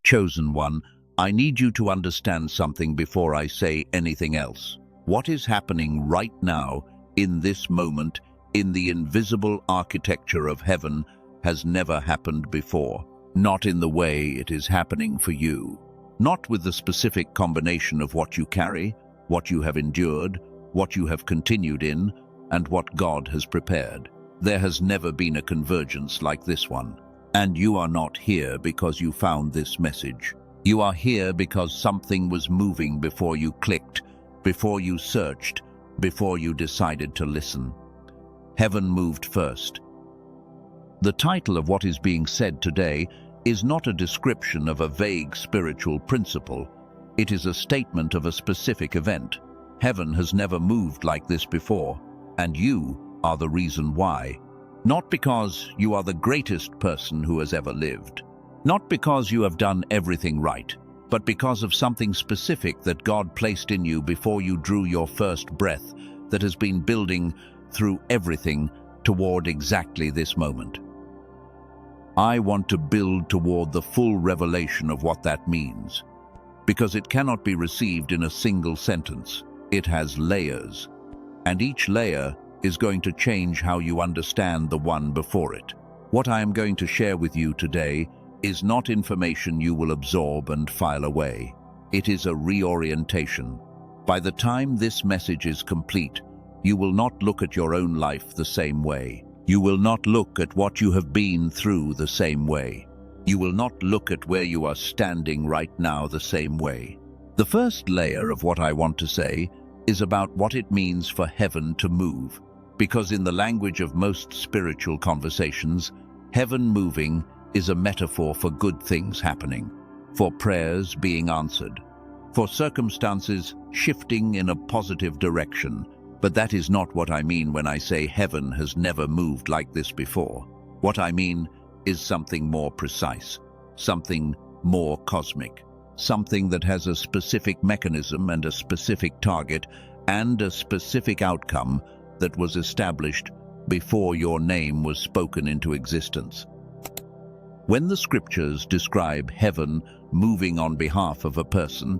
Chosen one, I need you to understand something before I say anything else. What is happening right now, in this moment, in the invisible architecture of heaven, has never happened before. Not in the way it is happening for you. Not with the specific combination of what you carry, what you have endured, what you have continued in, and what God has prepared. There has never been a convergence like this one. And you are not here because you found this message. You are here because something was moving before you clicked, before you searched, before you decided to listen. Heaven moved first. The title of what is being said today is not a description of a vague spiritual principle. It is a statement of a specific event. Heaven has never moved like this before, and you are the reason why. Not because you are the greatest person who has ever lived. Not because you have done everything right, but because of something specific that God placed in you before you drew your first breath, that has been building through everything toward exactly this moment. I want to build toward the full revelation of what that means, because it cannot be received in a single sentence. It has layers, and each layer is going to change how you understand the one before it. What I am going to share with you today is not information you will absorb and file away. It is a reorientation. By the time this message is complete, you will not look at your own life the same way. You will not look at what you have been through the same way. You will not look at where you are standing right now the same way. The first layer of what I want to say is about what it means for heaven to move. Because in the language of most spiritual conversations, heaven moving is a metaphor for good things happening, for prayers being answered, for circumstances shifting in a positive direction. But that is not what I mean when I say heaven has never moved like this before. What I mean is something more precise, something more cosmic, something that has a specific mechanism and a specific target and a specific outcome that was established before your name was spoken into existence. When the scriptures describe heaven moving on behalf of a person,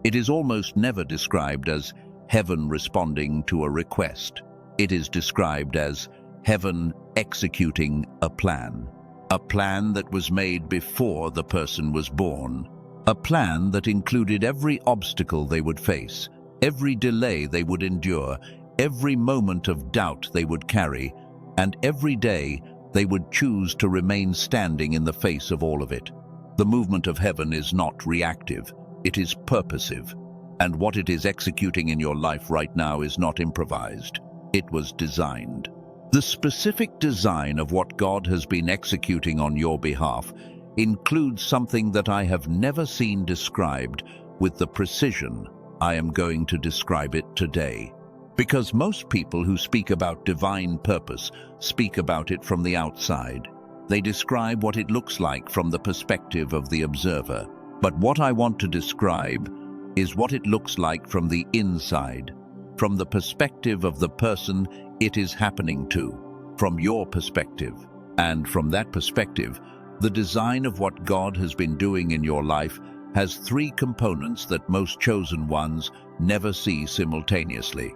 it is almost never described as heaven responding to a request. It is described as heaven executing a plan that was made before the person was born, a plan that included every obstacle they would face, every delay they would endure, every moment of doubt they would carry, and every day they would choose to remain standing in the face of all of it. The movement of heaven is not reactive, it is purposive, and what it is executing in your life right now is not improvised. It was designed. The specific design of what God has been executing on your behalf includes something that I have never seen described with the precision I am going to describe it today. Because most people who speak about divine purpose speak about it from the outside. They describe what it looks like from the perspective of the observer. But what I want to describe is what it looks like from the inside, from the perspective of the person it is happening to, from your perspective. And from that perspective, the design of what God has been doing in your life has three components that most chosen ones never see simultaneously.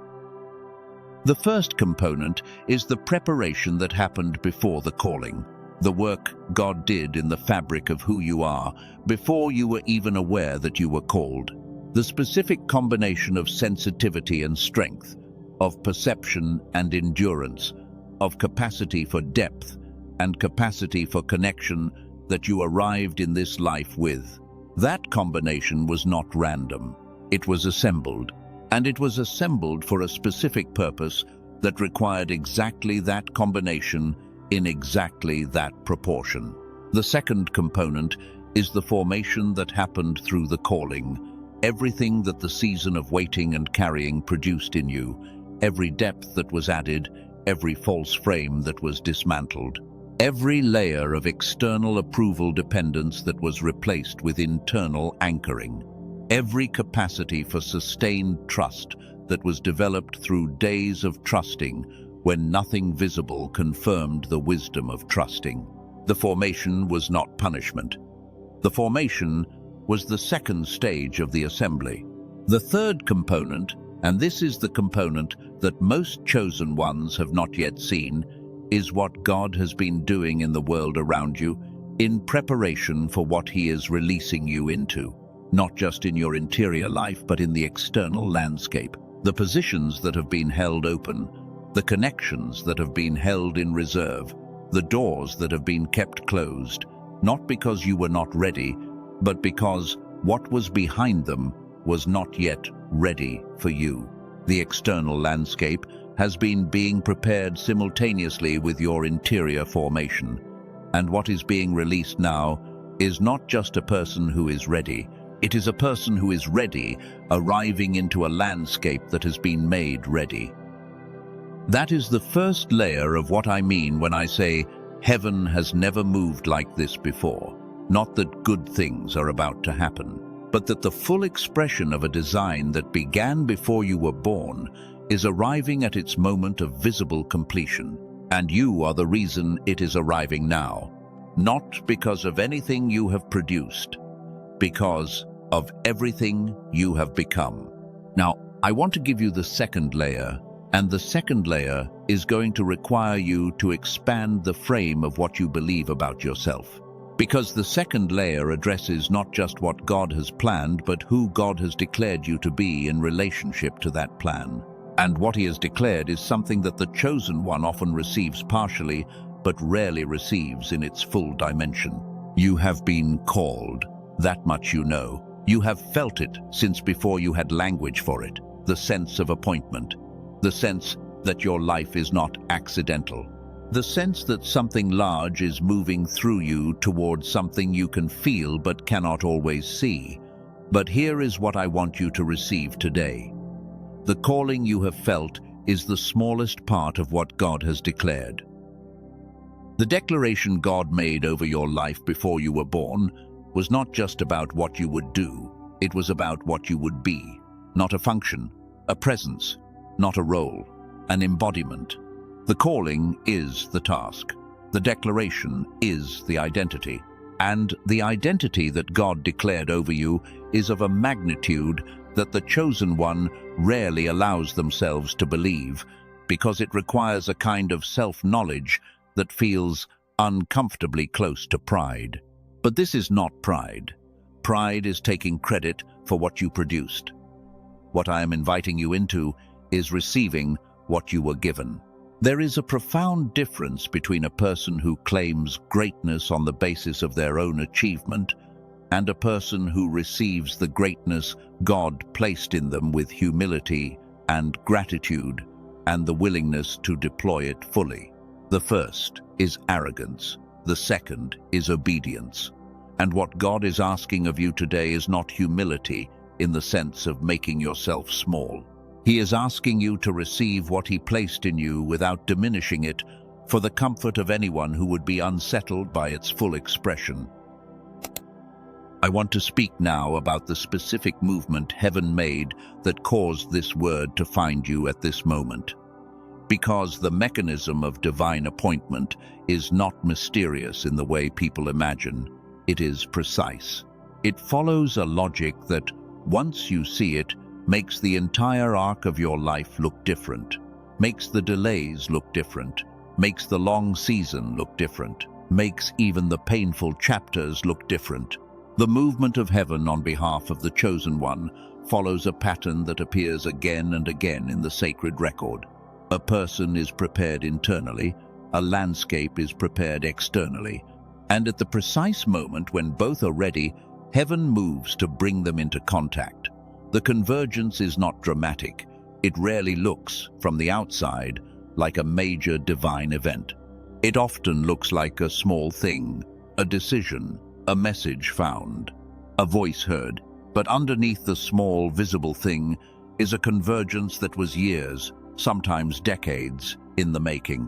The first component is the preparation that happened before the calling, the work God did in the fabric of who you are before you were even aware that you were called. The specific combination of sensitivity and strength, of perception and endurance, of capacity for depth and capacity for connection that you arrived in this life with. That combination was not random. It was assembled. And it was assembled for a specific purpose that required exactly that combination in exactly that proportion. The second component is the formation that happened through the calling, everything that the season of waiting and carrying produced in you, every depth that was added, every false frame that was dismantled, every layer of external approval dependence that was replaced with internal anchoring. Every capacity for sustained trust that was developed through days of trusting when nothing visible confirmed the wisdom of trusting. The formation was not punishment. The formation was the second stage of the assembly. The third component, and this is the component that most chosen ones have not yet seen, is what God has been doing in the world around you in preparation for what He is releasing you into, not just in your interior life, but in the external landscape. The positions that have been held open, the connections that have been held in reserve, the doors that have been kept closed, not because you were not ready, but because what was behind them was not yet ready for you. The external landscape has been being prepared simultaneously with your interior formation, and what is being released now is not just a person who is ready. It is a person who is ready, arriving into a landscape that has been made ready. That is the first layer of what I mean when I say heaven has never moved like this before. Not that good things are about to happen, but that the full expression of a design that began before you were born is arriving at its moment of visible completion. And you are the reason it is arriving now. Not because of anything you have produced, because of everything you have become. Now, I want to give you the second layer, and the second layer is going to require you to expand the frame of what you believe about yourself. Because the second layer addresses not just what God has planned, but who God has declared you to be in relationship to that plan. And what He has declared is something that the chosen one often receives partially, but rarely receives in its full dimension. You have been called. That much you know. You have felt it since before you had language for it. The sense of appointment. The sense that your life is not accidental. The sense that something large is moving through you towards something you can feel but cannot always see. But here is what I want you to receive today. The calling you have felt is the smallest part of what God has declared. The declaration God made over your life before you were born was not just about what you would do, it was about what you would be. Not a function, a presence, not a role, an embodiment. The calling is the task. The declaration is the identity. And the identity that God declared over you is of a magnitude that the chosen one rarely allows themselves to believe, because it requires a kind of self-knowledge that feels uncomfortably close to pride. But this is not pride. Pride is taking credit for what you produced. What I am inviting you into is receiving what you were given. There is a profound difference between a person who claims greatness on the basis of their own achievement and a person who receives the greatness God placed in them with humility and gratitude and the willingness to deploy it fully. The first is arrogance. The second is obedience. And what God is asking of you today is not humility in the sense of making yourself small. He is asking you to receive what He placed in you without diminishing it for the comfort of anyone who would be unsettled by its full expression. I want to speak now about the specific movement heaven made that caused this word to find you at this moment. Because the mechanism of divine appointment is not mysterious in the way people imagine. It is precise. It follows a logic that, once you see it, makes the entire arc of your life look different, makes the delays look different, makes the long season look different, makes even the painful chapters look different. The movement of heaven on behalf of the chosen one follows a pattern that appears again and again in the sacred record. A person is prepared internally, a landscape is prepared externally, and at the precise moment when both are ready, heaven moves to bring them into contact. The convergence is not dramatic. It rarely looks, from the outside, like a major divine event. It often looks like a small thing, a decision, a message found, a voice heard. But underneath the small, visible thing is a convergence that was years, sometimes decades, in the making.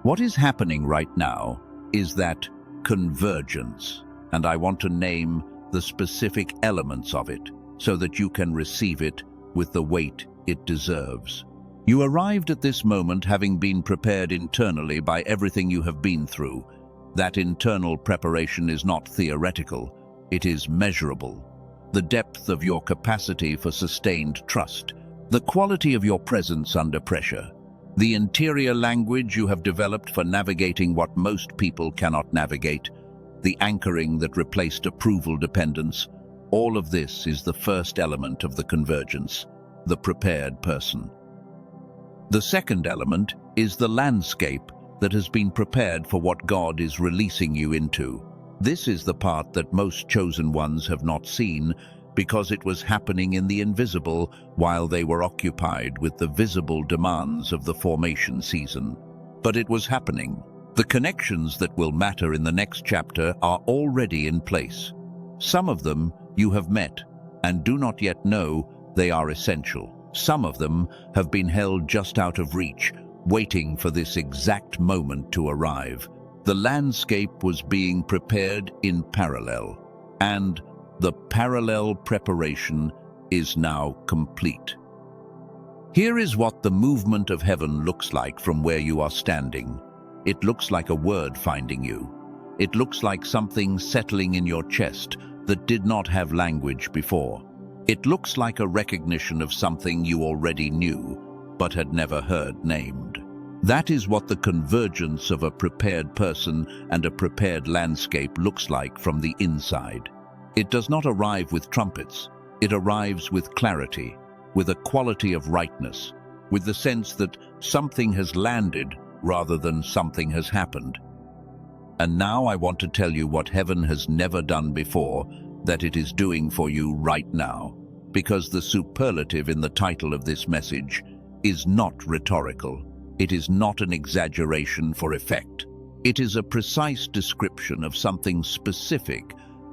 What is happening right now is that convergence, and I want to name the specific elements of it so that you can receive it with the weight it deserves. You arrived at this moment having been prepared internally by everything you have been through. That internal preparation is not theoretical, it is measurable. the depth of your capacity for sustained trust, the quality of your presence under pressure, the interior language you have developed for navigating what most people cannot navigate, the anchoring that replaced approval dependence. All of this is the first element of the convergence, the prepared person. The second element is the landscape that has been prepared for what God is releasing you into. This is the part that most chosen ones have not seen because it was happening in the invisible while they were occupied with the visible demands of the formation season. But it was happening. The connections that will matter in the next chapter are already in place. Some of them you have met and do not yet know they are essential. Some of them have been held just out of reach, waiting for this exact moment to arrive. The landscape was being prepared in parallel, and the parallel preparation is now complete. Here is what the movement of heaven looks like from where you are standing. It looks like a word finding you. It looks like something settling in your chest that did not have language before. It looks like a recognition of something you already knew, but had never heard named. That is what the convergence of a prepared person and a prepared landscape looks like from the inside. It does not arrive with trumpets. It arrives with clarity, with a quality of rightness, with the sense that something has landed rather than something has happened. And now I want to tell you what heaven has never done before, that it is doing for you right now, because the superlative in the title of this message is not rhetorical. It is not an exaggeration for effect. It is a precise description of something specific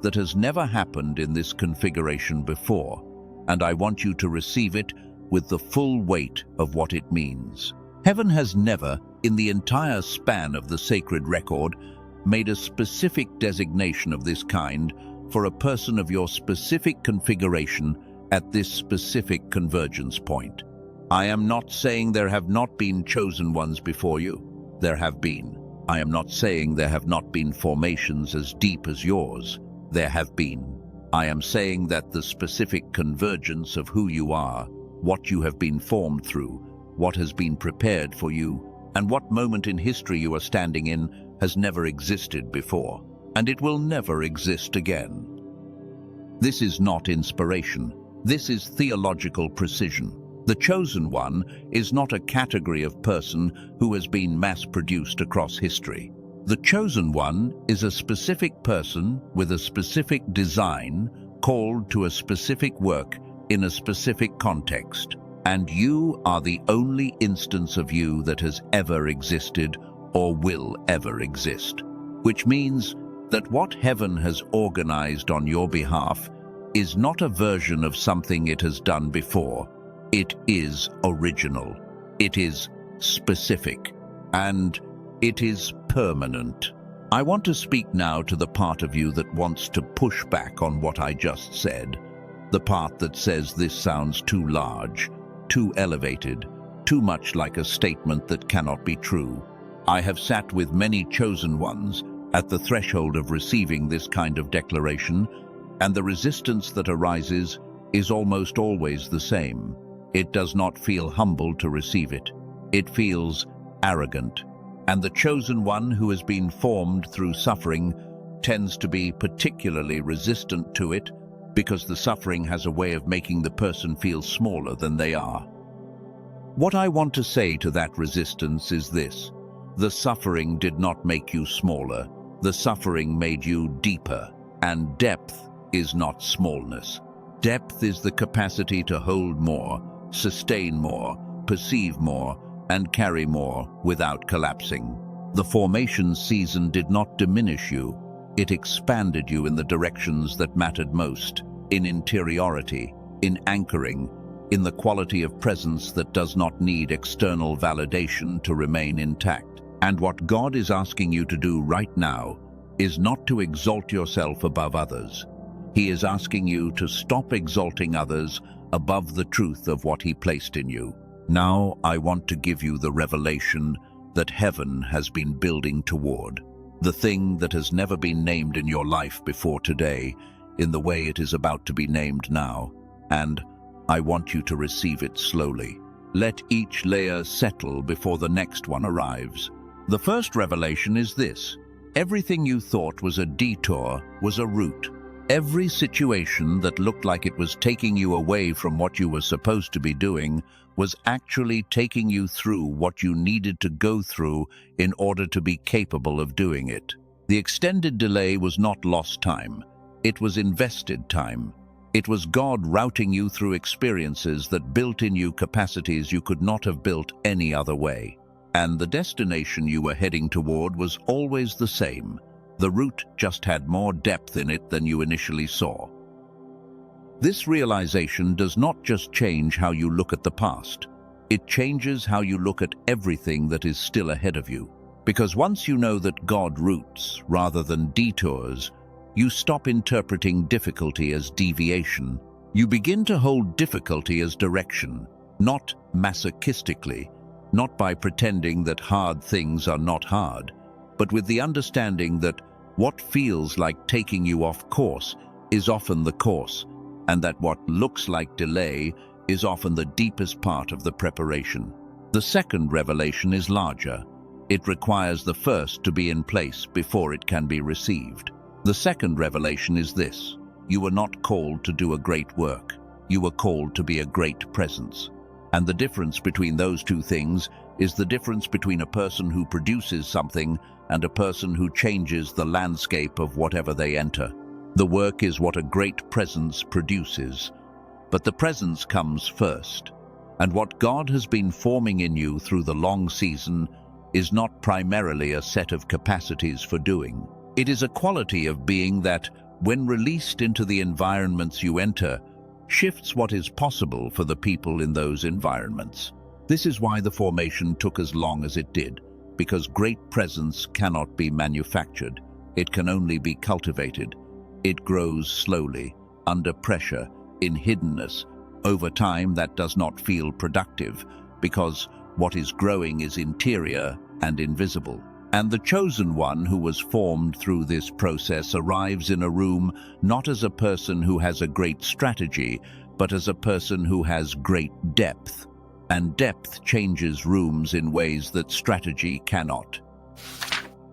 that has never happened in this configuration before, and I want you to receive it with the full weight of what it means. Heaven has never, in the entire span of the sacred record, made a specific designation of this kind for a person of your specific configuration at this specific convergence point. I am not saying there have not been chosen ones before you. There have been. I am not saying there have not been formations as deep as yours. There have been. I am saying that the specific convergence of who you are, what you have been formed through, what has been prepared for you, and what moment in history you are standing in has never existed before, and it will never exist again. This is not inspiration. This is theological precision. The chosen one is not a category of person who has been mass-produced across history. The chosen one is a specific person with a specific design called to a specific work in a specific context. And you are the only instance of you that has ever existed or will ever exist. Which means that what heaven has organized on your behalf is not a version of something it has done before. It is original, it is specific, and it is permanent. I want to speak now to the part of you that wants to push back on what I just said, the part that says this sounds too large, too elevated, too much like a statement that cannot be true. I have sat with many chosen ones at the threshold of receiving this kind of declaration, and the resistance that arises is almost always the same. It does not feel humble to receive it. It feels arrogant. And the chosen one who has been formed through suffering tends to be particularly resistant to it because the suffering has a way of making the person feel smaller than they are. What I want to say to that resistance is this: the suffering did not make you smaller. The suffering made you deeper, and depth is not smallness. Depth is the capacity to hold more, sustain more, perceive more, and carry more without collapsing. The formation season did not diminish you. It expanded you in the directions that mattered most, in interiority, in anchoring, in the quality of presence that does not need external validation to remain intact. And what God is asking you to do right now is not to exalt yourself above others. He is asking you to stop exalting others above the truth of what He placed in you. Now I want to give you the revelation that heaven has been building toward. The thing that has never been named in your life before today in the way it is about to be named now, and I want you to receive it slowly. Let each layer settle before the next one arrives. The first revelation is this: everything you thought was a detour was a route. Every situation that looked like it was taking you away from what you were supposed to be doing was actually taking you through what you needed to go through in order to be capable of doing it. The extended delay was not lost time. It was invested time. It was God routing you through experiences that built in you capacities you could not have built any other way. And the destination you were heading toward was always the same. The route just had more depth in it than you initially saw. This realization does not just change how you look at the past. It changes how you look at everything that is still ahead of you. Because once you know that God routes rather than detours, you stop interpreting difficulty as deviation. You begin to hold difficulty as direction, not masochistically, not by pretending that hard things are not hard, but with the understanding that what feels like taking you off course is often the course, and that what looks like delay is often the deepest part of the preparation. The second revelation is larger. It requires the first to be in place before it can be received. The second revelation is this: you were not called to do a great work. You were called to be a great presence. And the difference between those two things is the difference between a person who produces something and a person who changes the landscape of whatever they enter. The work is what a great presence produces, but the presence comes first. And what God has been forming in you through the long season is not primarily a set of capacities for doing. It is a quality of being that, when released into the environments you enter, shifts what is possible for the people in those environments. This is why the formation took as long as it did, because great presence cannot be manufactured. It can only be cultivated. It grows slowly, under pressure, in hiddenness. Over time, that does not feel productive, because what is growing is interior and invisible. And the chosen one who was formed through this process arrives in a room not as a person who has a great strategy, but as a person who has great depth. And depth changes rooms in ways that strategy cannot.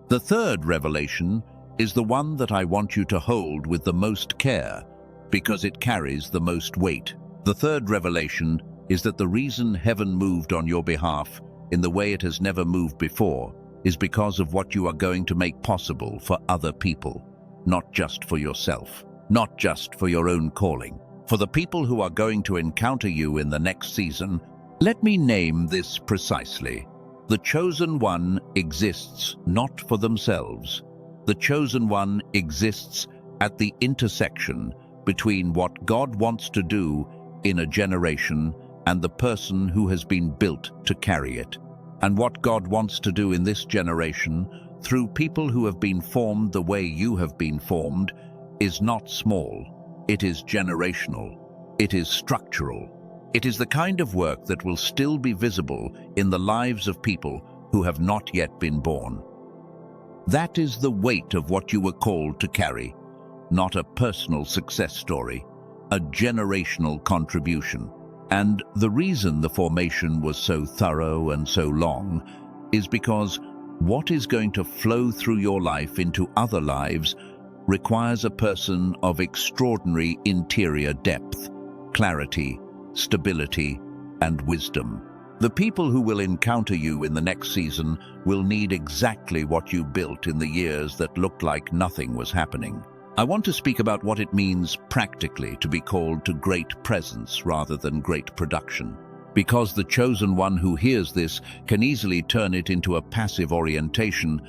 The third revelation is the one that I want you to hold with the most care, because it carries the most weight. The third revelation is that the reason heaven moved on your behalf in the way it has never moved before is because of what you are going to make possible for other people, not just for yourself, not just for your own calling. For the people who are going to encounter you in the next season, let me name this precisely. The chosen one exists not for themselves. The chosen one exists at the intersection between what God wants to do in a generation and the person who has been built to carry it. And what God wants to do in this generation, through people who have been formed the way you have been formed, is not small. It is generational. It is structural. It is the kind of work that will still be visible in the lives of people who have not yet been born. That is the weight of what you were called to carry, not a personal success story, a generational contribution. And the reason the formation was so thorough and so long is because what is going to flow through your life into other lives requires a person of extraordinary interior depth, clarity, stability, and wisdom. The people who will encounter you in the next season will need exactly what you built in the years that looked like nothing was happening. I want to speak about what it means practically to be called to great presence rather than great production. Because the chosen one who hears this can easily turn it into a passive orientation,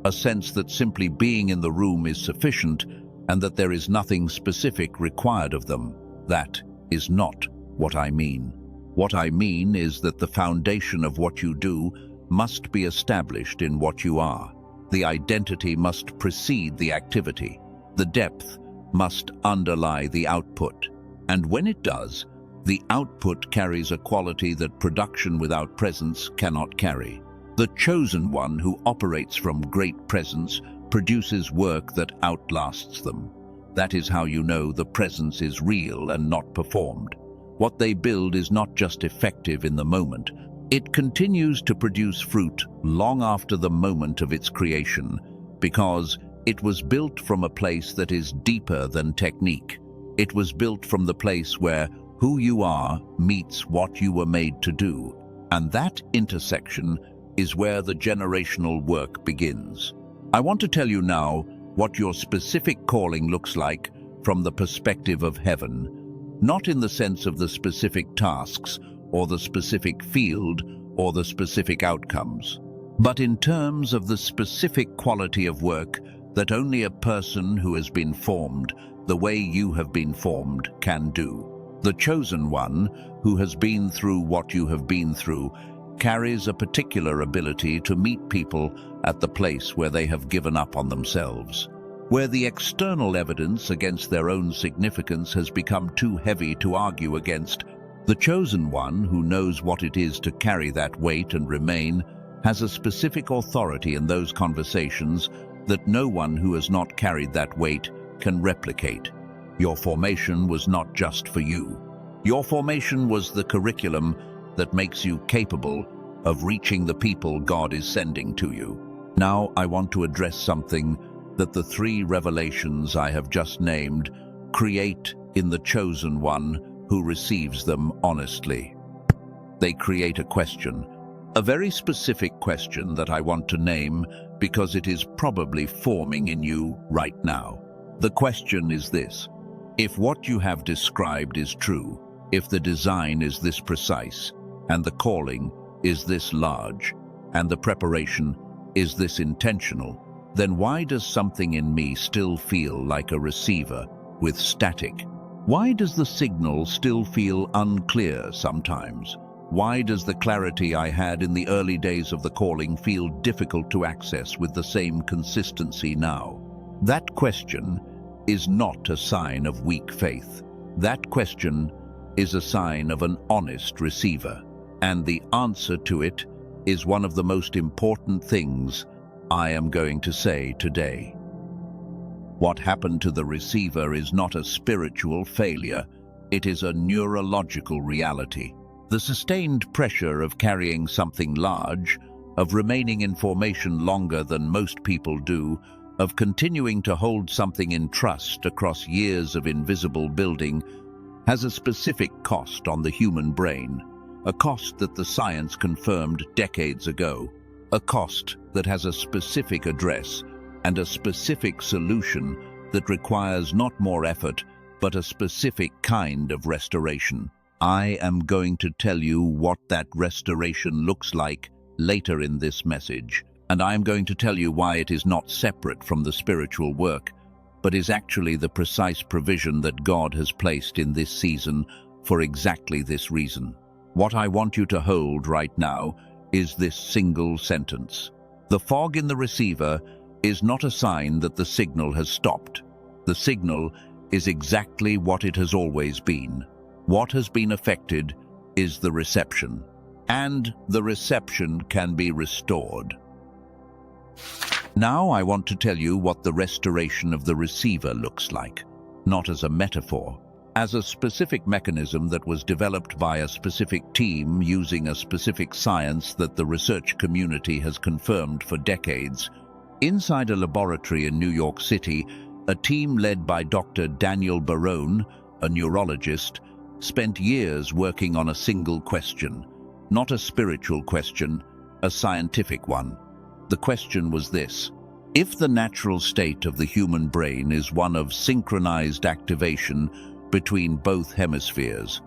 a sense that simply being in the room is sufficient and that there is nothing specific required of them. That is not what I mean. What I mean is that the foundation of what you do must be established in what you are. The identity must precede the activity. The depth must underlie the output. And when it does, the output carries a quality that production without presence cannot carry. The chosen one who operates from great presence produces work that outlasts them. That is how you know the presence is real and not performed. What they build is not just effective in the moment. It continues to produce fruit long after the moment of its creation, because it was built from a place that is deeper than technique. It was built from the place where who you are meets what you were made to do. And that intersection is where the generational work begins. I want to tell you now what your specific calling looks like from the perspective of heaven, not in the sense of the specific tasks or the specific field or the specific outcomes, but in terms of the specific quality of work that only a person who has been formed the way you have been formed can do. The chosen one, who has been through what you have been through, carries a particular ability to meet people at the place where they have given up on themselves, where the external evidence against their own significance has become too heavy to argue against. The chosen one, who knows what it is to carry that weight and remain, has a specific authority in those conversations that no one who has not carried that weight can replicate. Your formation was not just for you. Your formation was the curriculum that makes you capable of reaching the people God is sending to you. Now I want to address something that the three revelations I have just named create in the chosen one who receives them honestly. They create a question, a very specific question that I want to name because it is probably forming in you right now. The question is this: if what you have described is true, if the design is this precise, and the calling is this large, and the preparation is this intentional, then why does something in me still feel like a receiver with static? Why does the signal still feel unclear sometimes? Why does the clarity I had in the early days of the calling feel difficult to access with the same consistency now? That question is not a sign of weak faith. That question is a sign of an honest receiver. And the answer to it is one of the most important things I am going to say today. What happened to the receiver is not a spiritual failure. It is a neurological reality. The sustained pressure of carrying something large, of remaining in formation longer than most people do, of continuing to hold something in trust across years of invisible building, has a specific cost on the human brain, a cost that the science confirmed decades ago, a cost that has a specific address and a specific solution that requires not more effort, but a specific kind of restoration. I am going to tell you what that restoration looks like later in this message, and I am going to tell you why it is not separate from the spiritual work, but is actually the precise provision that God has placed in this season for exactly this reason. What I want you to hold right now is this single sentence. The fog in the receiver is not a sign that the signal has stopped. The signal is exactly what it has always been. What has been affected is the reception, and the reception can be restored. Now I want to tell you what the restoration of the receiver looks like, not as a metaphor, as a specific mechanism that was developed by a specific team using a specific science that the research community has confirmed for decades. Inside a laboratory in New York City, a team led by Dr. Daniel Barone, a neurologist, spent years working on a single question, not a spiritual question, a scientific one. The question was this: if the natural state of the human brain is one of synchronized activation between both hemispheres,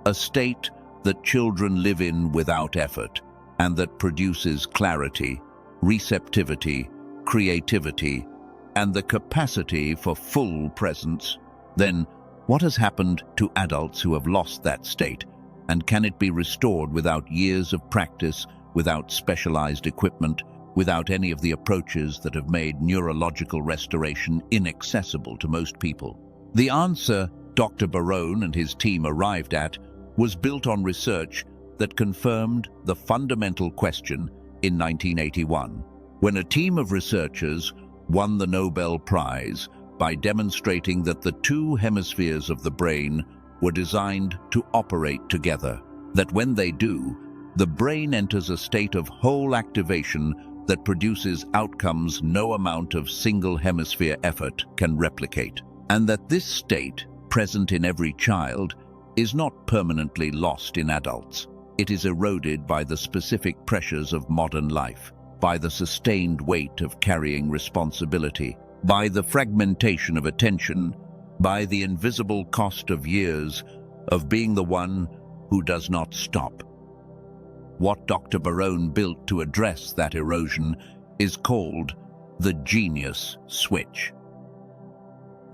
a state that children live in without effort and that produces clarity, receptivity, creativity, and the capacity for full presence, then what has happened to adults who have lost that state, and can it be restored without years of practice, without specialized equipment, without any of the approaches that have made neurological restoration inaccessible to most people? The answer Dr. Barone and his team arrived at was built on research that confirmed the fundamental question in 1981, when a team of researchers won the Nobel Prize by demonstrating that the two hemispheres of the brain were designed to operate together, that when they do, the brain enters a state of whole activation that produces outcomes no amount of single hemisphere effort can replicate, and that this state, present in every child, is not permanently lost in adults. It is eroded by the specific pressures of modern life, by the sustained weight of carrying responsibility, by the fragmentation of attention, by the invisible cost of years of being the one who does not stop. What Dr. Barone built to address that erosion is called the genius switch.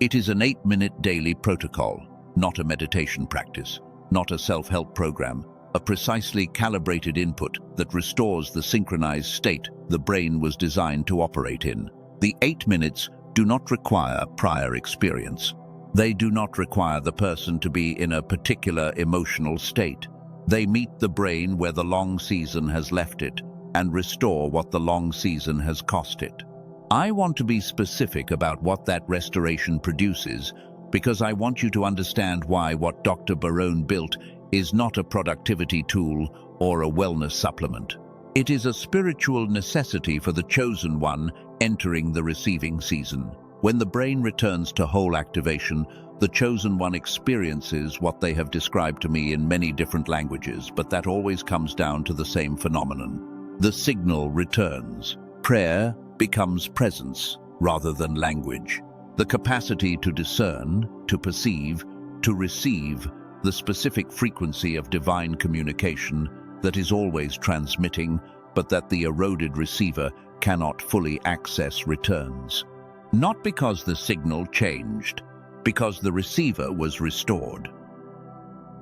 It is an 8-minute daily protocol, not a meditation practice, not a self-help program, a precisely calibrated input that restores the synchronized state the brain was designed to operate in. The 8 minutes do not require prior experience. They do not require the person to be in a particular emotional state. They meet the brain where the long season has left it and restore what the long season has cost it. I want to be specific about what that restoration produces because I want you to understand why what Dr. Barone built is not a productivity tool or a wellness supplement. It is a spiritual necessity for the chosen one entering the receiving season. When the brain returns to whole activation, the chosen one experiences what they have described to me in many different languages, but that always comes down to the same phenomenon. The signal returns. Prayer becomes presence rather than language. The capacity to discern, to perceive, to receive the specific frequency of divine communication that is always transmitting, but that the eroded receiver cannot fully access returns. Not because the signal changed, because the receiver was restored.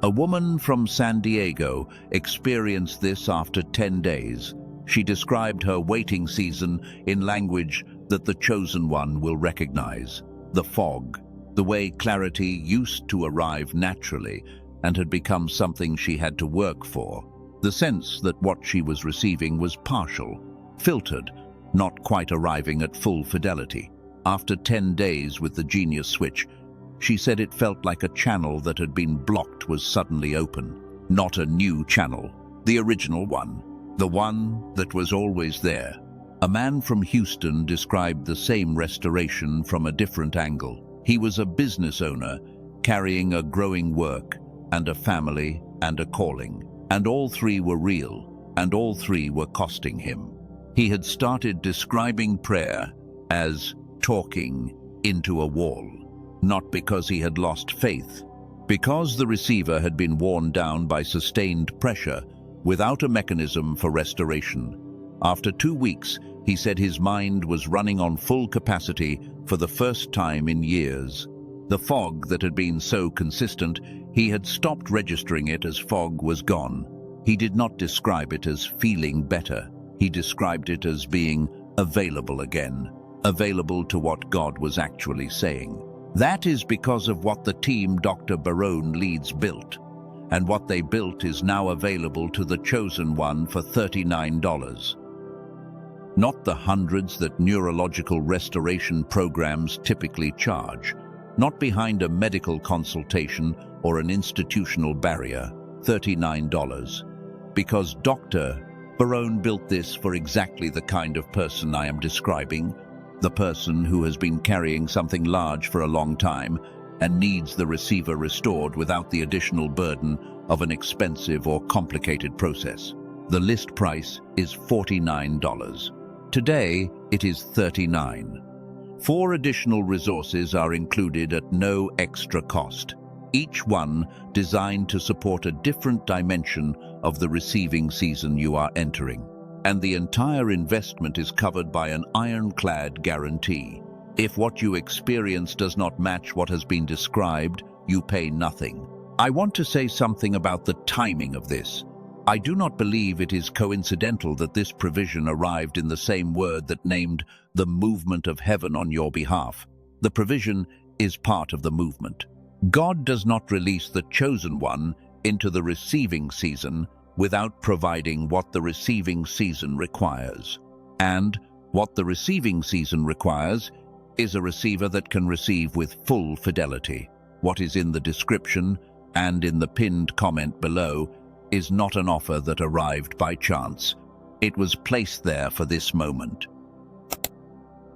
A woman from San Diego experienced this after 10 days. She described her waiting season in language that the chosen one will recognize. The fog, the way clarity used to arrive naturally and had become something she had to work for. The sense that what she was receiving was partial, filtered, not quite arriving at full fidelity. After 10 days with the genius switch, she said it felt like a channel that had been blocked was suddenly open. Not a new channel, the original one, the one that was always there. A man from Houston described the same restoration from a different angle. He was a business owner, carrying a growing work and a family and a calling. And all three were real, and all three were costing him. He had started describing prayer as talking into a wall, not because he had lost faith, because the receiver had been worn down by sustained pressure without a mechanism for restoration. After 2 weeks, he said his mind was running on full capacity for the first time in years. The fog that had been so consistent, he had stopped registering it as fog was gone. He did not describe it as feeling better. He described it as being available again, available to what God was actually saying. That is because of what the team Dr. Barone leads built, and what they built is now available to the chosen one for $39. Not the hundreds that neurological restoration programs typically charge, not behind a medical consultation or an institutional barrier, $39. Because Dr. Barone built this for exactly the kind of person I am describing, the person who has been carrying something large for a long time and needs the receiver restored without the additional burden of an expensive or complicated process. The list price is $49. Today, it is $39. 4 additional resources are included at no extra cost, each one designed to support a different dimension of the receiving season you are entering. And the entire investment is covered by an ironclad guarantee. If what you experience does not match what has been described, you pay nothing. I want to say something about the timing of this. I do not believe it is coincidental that this provision arrived in the same word that named the movement of heaven on your behalf. The provision is part of the movement. God does not release the chosen one into the receiving season without providing what the receiving season requires. And what the receiving season requires is a receiver that can receive with full fidelity. What is in the description and in the pinned comment below is not an offer that arrived by chance. It was placed there for this moment.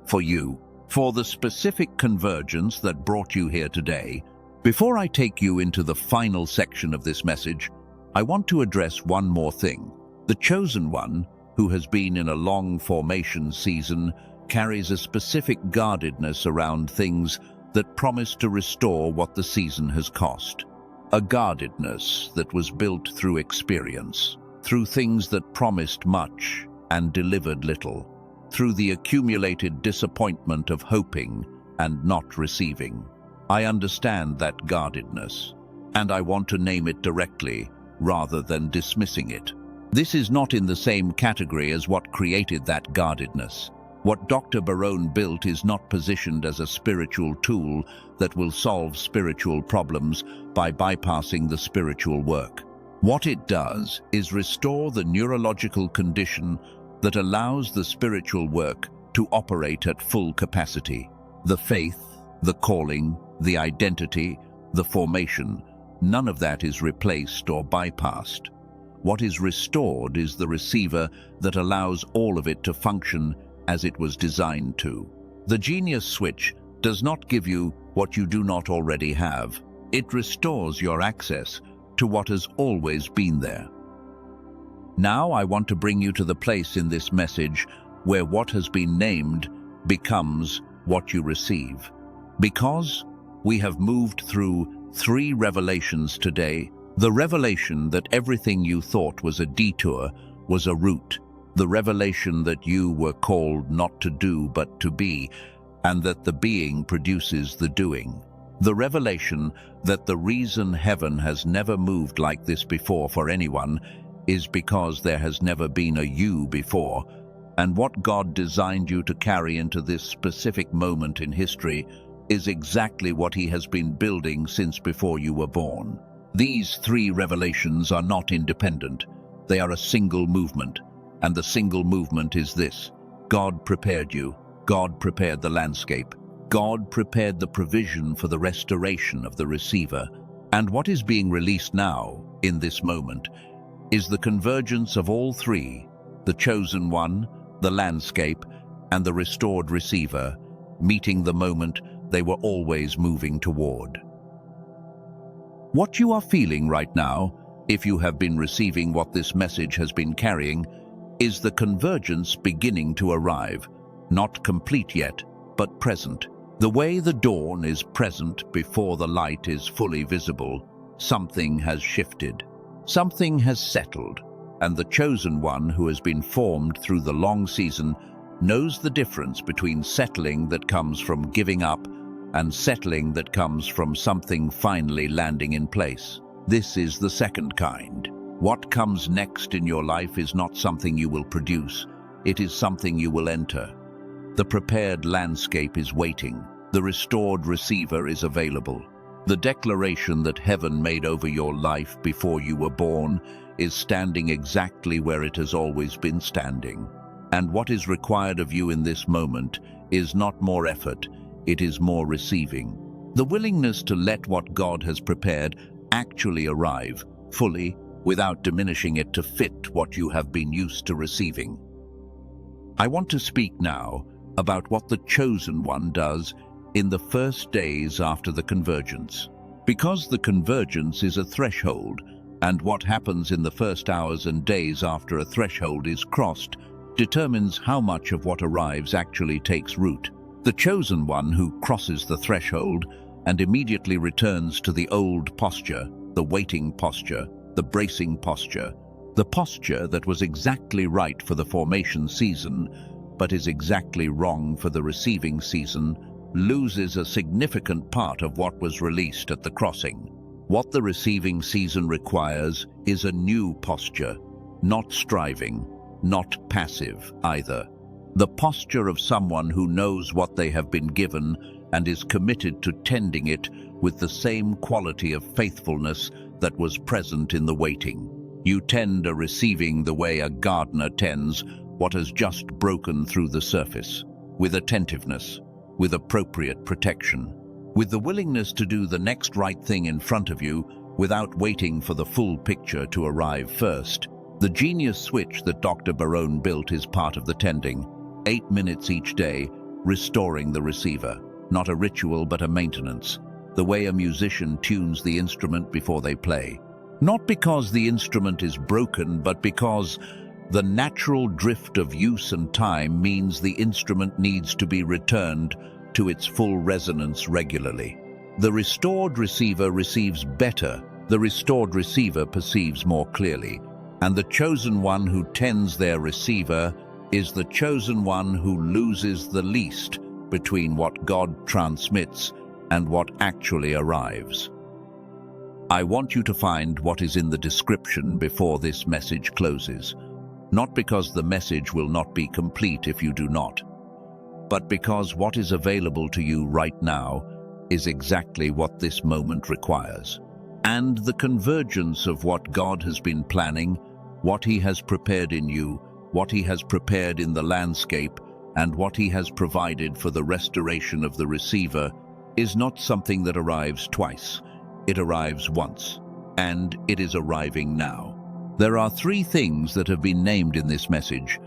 For you, for the specific convergence that brought you here today. Before I take you into the final section of this message, I want to address one more thing. The chosen one, who has been in a long formation season, carries a specific guardedness around things that promise to restore what the season has cost. A guardedness that was built through experience, through things that promised much and delivered little, through the accumulated disappointment of hoping and not receiving. I understand that guardedness, and I want to name it directly rather than dismissing it. This is not in the same category as what created that guardedness. What Dr. Barone built is not positioned as a spiritual tool that will solve spiritual problems by bypassing the spiritual work. What it does is restore the neurological condition that allows the spiritual work to operate at full capacity. The faith, the calling, the identity, the formation, none of that is replaced or bypassed. What is restored is the receiver that allows all of it to function as it was designed to. The genius switch does not give you what you do not already have. It restores your access to what has always been there. Now I want to bring you to the place in this message where what has been named becomes what you receive. Because we have moved through 3 revelations today, the revelation that everything you thought was a detour was a route, the revelation that you were called not to do but to be, and that the being produces the doing. The revelation that the reason heaven has never moved like this before for anyone is because there has never been a you before, and what God designed you to carry into this specific moment in history is exactly what He has been building since before you were born. These 3 revelations are not independent. They are a single movement, and the single movement is this: God prepared you. God prepared the landscape. God prepared the provision for the restoration of the receiver. And what is being released now, in this moment, is the convergence of all 3, the chosen one, the landscape, and the restored receiver, meeting the moment they were always moving toward. What you are feeling right now, if you have been receiving what this message has been carrying, is the convergence beginning to arrive, not complete yet, but present. The way the dawn is present before the light is fully visible, something has shifted. Something has settled, and the chosen one who has been formed through the long season knows the difference between settling that comes from giving up and settling that comes from something finally landing in place. This is the second kind. What comes next in your life is not something you will produce. It is something you will enter. The prepared landscape is waiting. The restored receiver is available. The declaration that heaven made over your life before you were born is standing exactly where it has always been standing. And what is required of you in this moment is not more effort, it is more receiving. The willingness to let what God has prepared actually arrive, fully, without diminishing it to fit what you have been used to receiving. I want to speak now about what the chosen one does in the first days after the convergence. Because the convergence is a threshold, and what happens in the first hours and days after a threshold is crossed determines how much of what arrives actually takes root. The chosen one who crosses the threshold and immediately returns to the old posture, the waiting posture, the bracing posture, the posture that was exactly right for the formation season, but is exactly wrong for the receiving season, loses a significant part of what was released at the crossing. What the receiving season requires is a new posture, not striving, not passive either. The posture of someone who knows what they have been given and is committed to tending it with the same quality of faithfulness that was present in the waiting. You tend a receiving the way a gardener tends what has just broken through the surface, with attentiveness, with appropriate protection, with the willingness to do the next right thing in front of you without waiting for the full picture to arrive first. The genius switch that Dr. Barone built is part of the tending, 8 minutes each day, restoring the receiver. Not a ritual, but a maintenance. The way a musician tunes the instrument before they play. Not because the instrument is broken, but because the natural drift of use and time means the instrument needs to be returned to its full resonance regularly. The restored receiver receives better, the restored receiver perceives more clearly, and the chosen one who tends their receiver is the chosen one who loses the least between what God transmits and what actually arrives. I want you to find what is in the description before this message closes, not because the message will not be complete if you do not, but because what is available to you right now is exactly what this moment requires. And the convergence of what God has been planning, what He has prepared in you, what He has prepared in the landscape, and what He has provided for the restoration of the receiver is not something that arrives twice. It arrives once, and it is arriving now. There are 3 things that have been named in this message,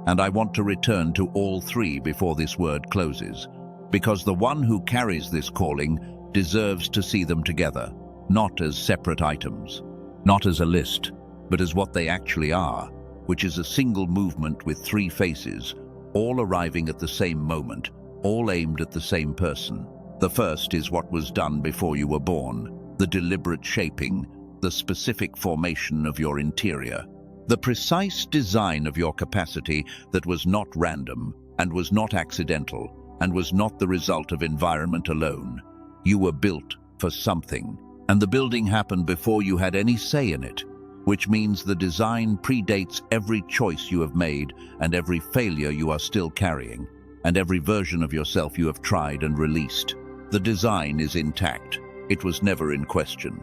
and I want to return to all 3 before this word closes, because the one who carries this calling deserves to see them together, not as separate items, not as a list, but as what they actually are, which is a single movement with 3 faces, all arriving at the same moment, all aimed at the same person. The first is what was done before you were born, the deliberate shaping, the specific formation of your interior, the precise design of your capacity that was not random and was not accidental and was not the result of environment alone. You were built for something, and the building happened before you had any say in it, which means the design predates every choice you have made and every failure you are still carrying, and every version of yourself you have tried and released. The design is intact. It was never in question.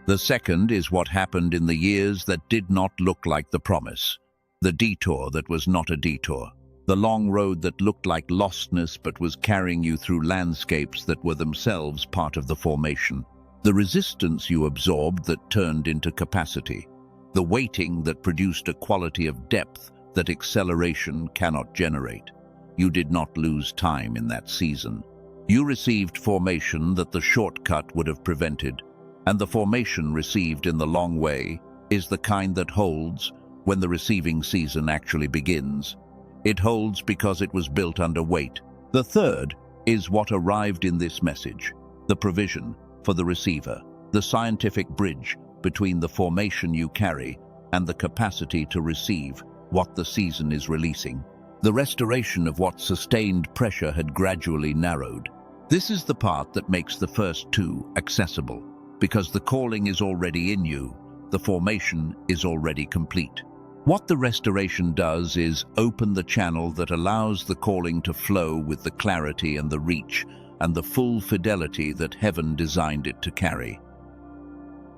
The second is what happened in the years that did not look like the promise, the detour that was not a detour, the long road that looked like lostness but was carrying you through landscapes that were themselves part of the formation, the resistance you absorbed that turned into capacity, the waiting that produced a quality of depth that acceleration cannot generate. You did not lose time in that season. You received formation that the shortcut would have prevented, and the formation received in the long way is the kind that holds when the receiving season actually begins. It holds because it was built under weight. The third is what arrived in this message, the provision for the receiver, the scientific bridge between the formation you carry and the capacity to receive what the season is releasing, the restoration of what sustained pressure had gradually narrowed. This is the part that makes the first 2 accessible, because the calling is already in you, the formation is already complete. What the restoration does is open the channel that allows the calling to flow with the clarity and the reach and the full fidelity that heaven designed it to carry.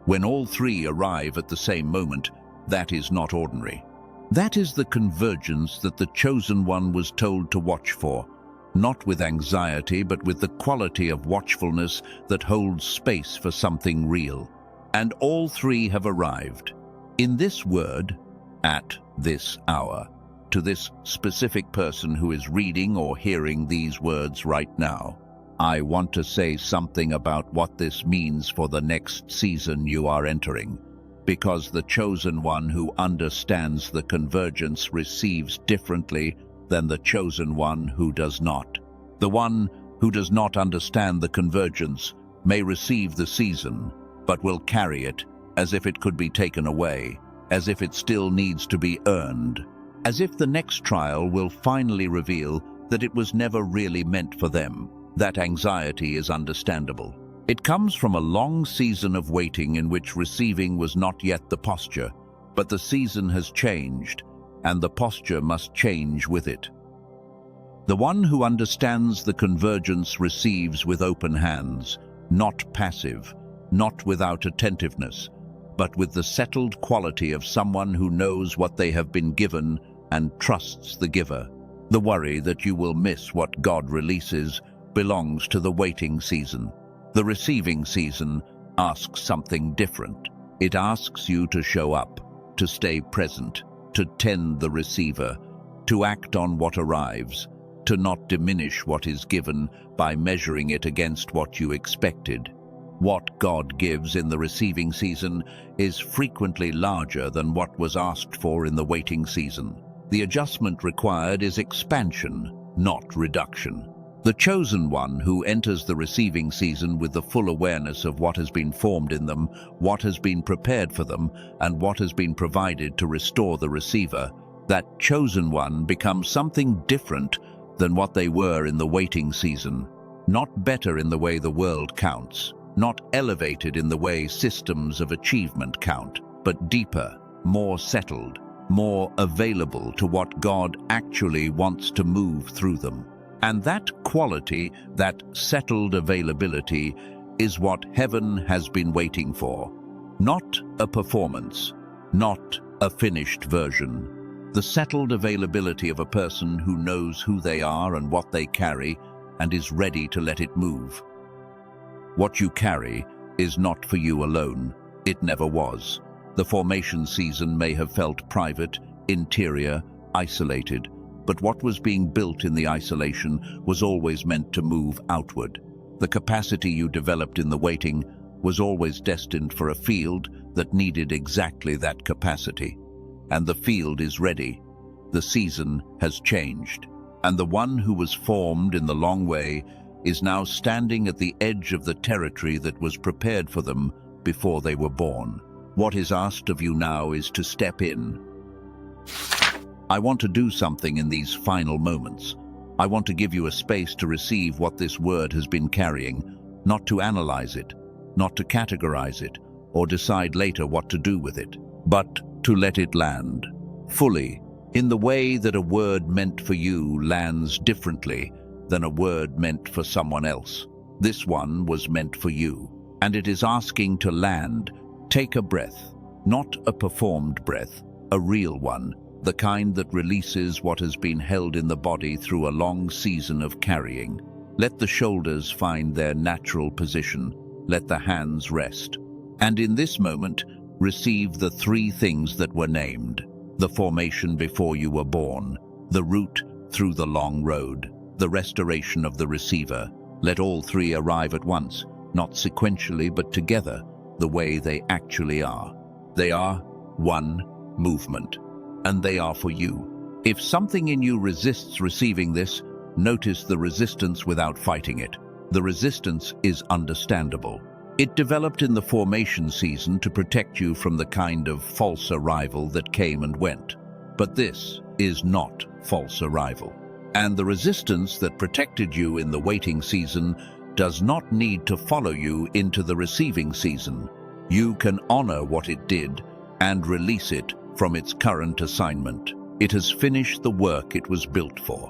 When all 3 arrive at the same moment, that is not ordinary. That is the convergence that the chosen one was told to watch for, not with anxiety, but with the quality of watchfulness that holds space for something real. And all 3 have arrived. In this word, at this hour, to this specific person who is reading or hearing these words right now, I want to say something about what this means for the next season you are entering, because the chosen one who understands the convergence receives differently than the chosen one who does not. The one who does not understand the convergence may receive the season, but will carry it as if it could be taken away, as if it still needs to be earned, as if the next trial will finally reveal that it was never really meant for them. That anxiety is understandable. It comes from a long season of waiting in which receiving was not yet the posture, but the season has changed, and the posture must change with it. The one who understands the convergence receives with open hands, not passive, not without attentiveness, but with the settled quality of someone who knows what they have been given and trusts the giver. The worry that you will miss what God releases belongs to the waiting season. The receiving season asks something different. It asks you to show up, to stay present, to tend the receiver, to act on what arrives, to not diminish what is given by measuring it against what you expected. What God gives in the receiving season is frequently larger than what was asked for in the waiting season. The adjustment required is expansion, not reduction. The chosen one who enters the receiving season with the full awareness of what has been formed in them, what has been prepared for them, and what has been provided to restore the receiver, that chosen one becomes something different than what they were in the waiting season. Not better in the way the world counts, not elevated in the way systems of achievement count, but deeper, more settled, more available to what God actually wants to move through them. And that quality, that settled availability, is what heaven has been waiting for. Not a performance, not a finished version. The settled availability of a person who knows who they are and what they carry and is ready to let it move. What you carry is not for you alone. It never was. The formation season may have felt private, interior, isolated, but what was being built in the isolation was always meant to move outward. The capacity you developed in the waiting was always destined for a field that needed exactly that capacity. And the field is ready. The season has changed. And the one who was formed in the long way is now standing at the edge of the territory that was prepared for them before they were born. What is asked of you now is to step in. I want to do something in these final moments. I want to give you a space to receive what this word has been carrying, not to analyze it, not to categorize it, or decide later what to do with it, but to let it land, fully, in the way that a word meant for you lands differently than a word meant for someone else. This one was meant for you, and it is asking to land. Take a breath, not a performed breath, a real one, the kind that releases what has been held in the body through a long season of carrying. Let the shoulders find their natural position. Let the hands rest. And in this moment, receive the three things that were named: the formation before you were born, the route through the long road, the restoration of the receiver. Let all three arrive at once, not sequentially but together, the way they actually are. They are one movement, and they are for you. If something in you resists receiving this, notice the resistance without fighting it. The resistance is understandable. It developed in the formation season to protect you from the kind of false arrival that came and went. But this is not false arrival. And the resistance that protected you in the waiting season does not need to follow you into the receiving season. You can honor what it did and release it from its current assignment. It has finished the work it was built for.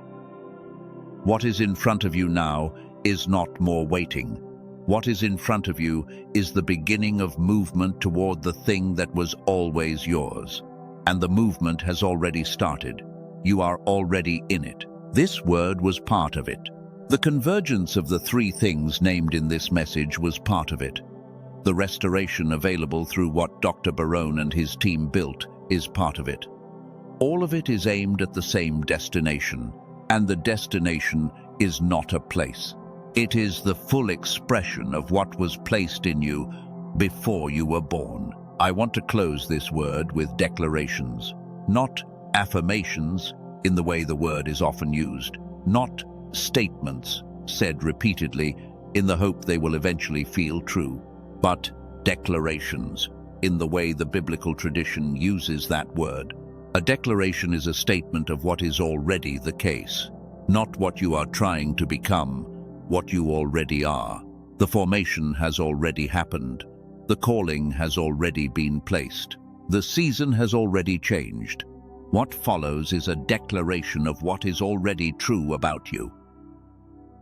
What is in front of you now is not more waiting. What is in front of you is the beginning of movement toward the thing that was always yours. And the movement has already started. You are already in it. This word was part of it. The convergence of the three things named in this message was part of it. The restoration available through what Dr. Barone and his team built is part of it. All of it is aimed at the same destination, and the destination is not a place. It is the full expression of what was placed in you before you were born. I want to close this word with declarations, not affirmations in the way the word is often used, not statements said repeatedly in the hope they will eventually feel true, but declarations in the way the biblical tradition uses that word. A declaration is a statement of what is already the case, not what you are trying to become, what you already are. The formation has already happened. The calling has already been placed. The season has already changed. What follows is a declaration of what is already true about you.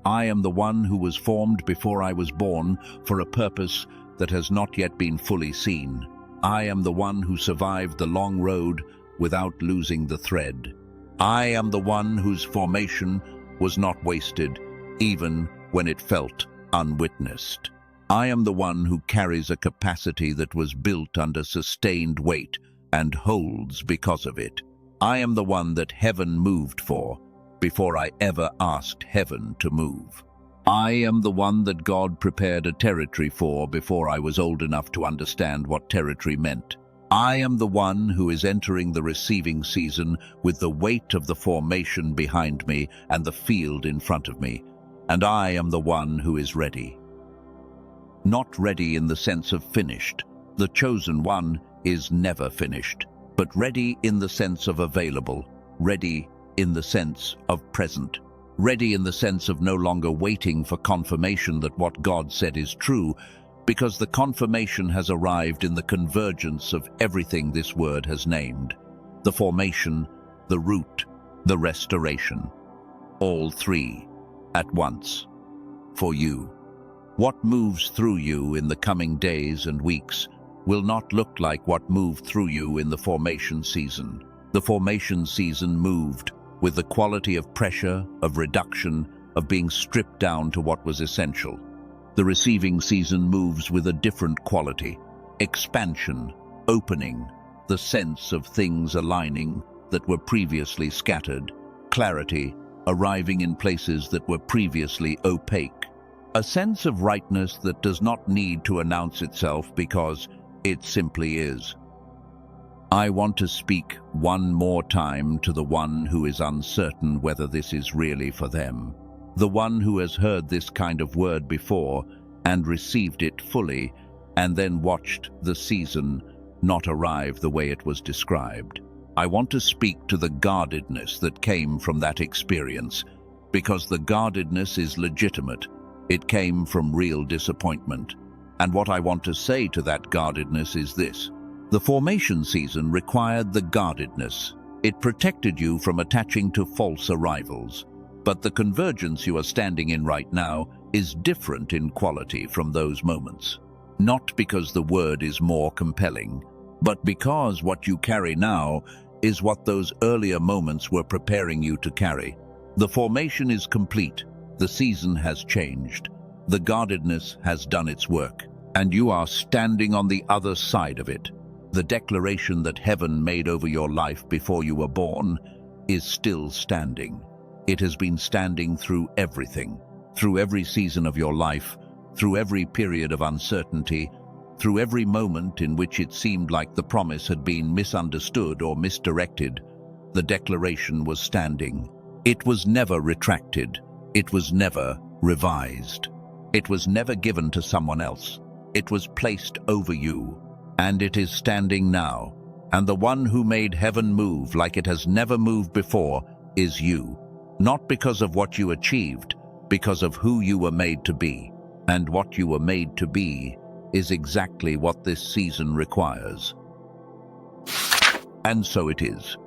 I am the one who was formed before I was born for a purpose that has not yet been fully seen. I am the one who survived the long road without losing the thread. I am the one whose formation was not wasted, even when it felt unwitnessed. I am the one who carries a capacity that was built under sustained weight and holds because of it. I am the one that heaven moved for before I ever asked heaven to move. I am the one that God prepared a territory for before I was old enough to understand what territory meant. I am the one who is entering the receiving season with the weight of the formation behind me and the field in front of me. And I am the one who is ready. Not ready in the sense of finished. The chosen one is never finished, but ready in the sense of available, ready in the sense of present, ready in the sense of no longer waiting for confirmation that what God said is true, because the confirmation has arrived in the convergence of everything this word has named. The formation, the root, the restoration. All three at once. For you. What moves through you in the coming days and weeks will not look like what moved through you in the formation season. The formation season moved with the quality of pressure, of reduction, of being stripped down to what was essential. The receiving season moves with a different quality, expansion, opening, the sense of things aligning that were previously scattered, clarity, arriving in places that were previously opaque. A sense of rightness that does not need to announce itself because it simply is. I want to speak one more time to the one who is uncertain whether this is really for them. The one who has heard this kind of word before and received it fully and then watched the season not arrive the way it was described. I want to speak to the guardedness that came from that experience, because the guardedness is legitimate. It came from real disappointment. And what I want to say to that guardedness is this. The formation season required the guardedness. It protected you from attaching to false arrivals. But the convergence you are standing in right now is different in quality from those moments. Not because the word is more compelling, but because what you carry now is what those earlier moments were preparing you to carry. The formation is complete. The season has changed. The guardedness has done its work, and you are standing on the other side of it. The declaration that heaven made over your life before you were born is still standing. It has been standing through everything, through every season of your life, through every period of uncertainty, through every moment in which it seemed like the promise had been misunderstood or misdirected. The declaration was standing. It was never retracted. It was never revised. It was never given to someone else. It was placed over you, and it is standing now. And the one who made heaven move like it has never moved before is you. Not because of what you achieved, because of who you were made to be. And what you were made to be is exactly what this season requires. And so it is.